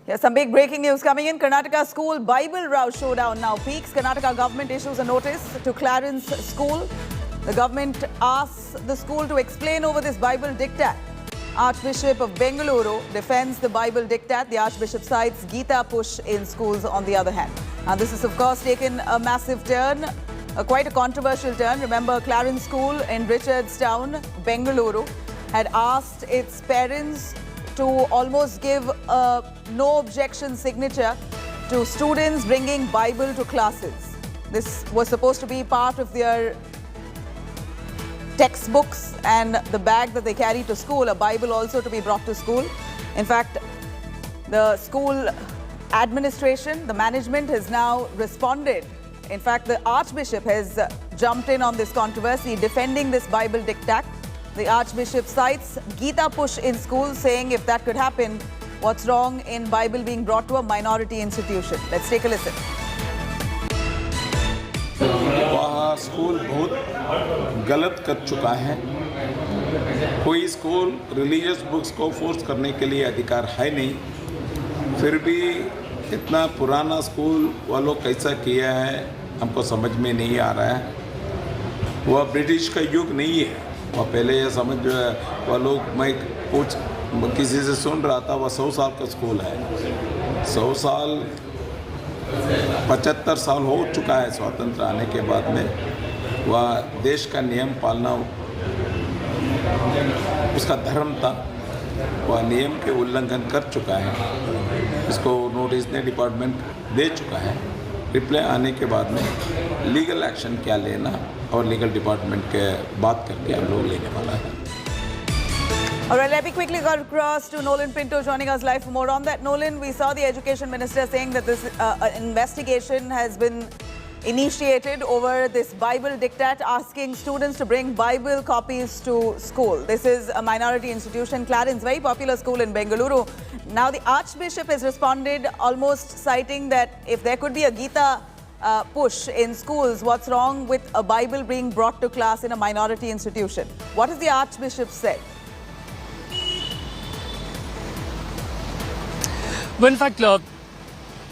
Here's some big breaking news coming in. Karnataka school Bible row showdown now peaks. Karnataka government issues a notice to Clarence School. The government asks the school to explain over this Bible diktat. Archbishop of Bengaluru defends the Bible diktat. The Archbishop cites Gita push in schools on the other hand. Now this has of course taken a massive turn, quite a controversial turn. Remember, Clarence School in Richardstown, Bengaluru, had asked its parents to almost give a no objection signature to students bringing Bible to classes. This was supposed to be part of their textbooks and the bag that they carry to school, a Bible also to be brought to school. In fact, the school administration, the management has now responded. In fact, the Archbishop has jumped in on this controversy, defending this Bible diktat. The Archbishop cites Gita push in schools, saying if that could happen, what's wrong in Bible being brought to a minority institution? Let's take a listen. वहाँ school बहुत गलत कर चुका है। कोई school religious books को force करने के लिए अधिकार है नहीं, फिर भी इतना पुराना स्कूल वालों कैसा किया है हमको समझ में नहीं आ रहा है। वह ब्रिटिश का युग नहीं है। वह पहले ये समझ वह लोग, मैं कुछ किसी से सुन रहा था, वह 100 साल का स्कूल है। 100 साल 75 साल हो चुका है स्वातंत्र आने के बाद में। वह देश का नियम पालना उसका धर्म था, वह नियम के उल्लंघन कर चुका है। इसको नोटिस ने डिपार्टमेंट दे चुका है। रिप्लाई आने के बाद में लीगल एक्शन क्या लेना और लीगल डिपार्टमेंट के बात करके हम लोग लेने वाला है। All right, let me quickly go across to Nolan Pinto joining us live for more on that. Nolan, we saw the Education Minister saying that this investigation has been initiated over this Bible diktat, asking students to bring Bible copies to school. This is a minority institution, Clarence, very popular school in Bengaluru. Now the Archbishop has responded, almost citing that if there could be a Gita push in schools, what's wrong with a Bible being brought to class in a minority institution? What has the Archbishop said? Well, in fact,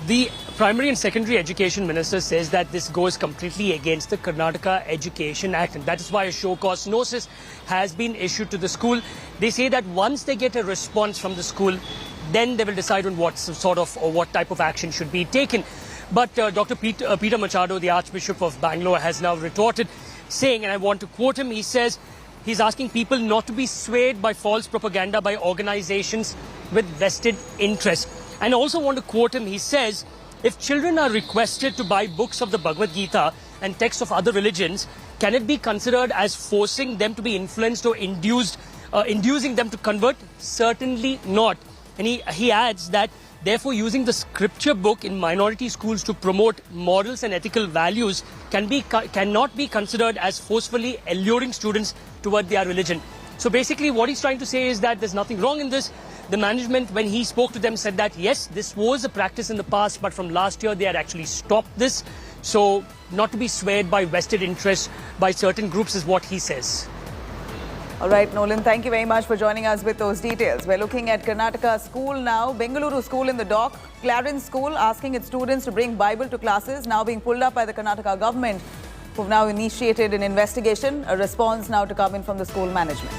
the Primary and Secondary Education Minister says that this goes completely against the Karnataka Education Act, and that is why a show cause notice has been issued to the school. They say that once they get a response from the school, then they will decide on what sort of or what type of action should be taken. But Dr. Peter Machado, the Archbishop of Bangalore, has now retorted, saying, and I want to quote him, he says he's asking people not to be swayed by false propaganda by organizations with vested interest. And I also want to quote him, he says, if children are requested to buy books of the Bhagavad Gita and texts of other religions, can it be considered as forcing them to be influenced or inducing them to convert? Certainly not. And he adds that therefore using the scripture book in minority schools to promote morals and ethical values cannot be considered as forcefully alluring students toward their religion. So basically what he's trying to say is that there's nothing wrong in this. The management, when he spoke to them, said that yes, this was a practice in the past, but from last year they had actually stopped this. So not to be swayed by vested interests by certain groups is what he says. All right, Nolan, thank you very much for joining us with those details. We're looking at Karnataka school now. Bengaluru school in the dock. Clarence School asking its students to bring Bible to classes, now being pulled up by the Karnataka government, who've now initiated an investigation. A response now to come in from the school management.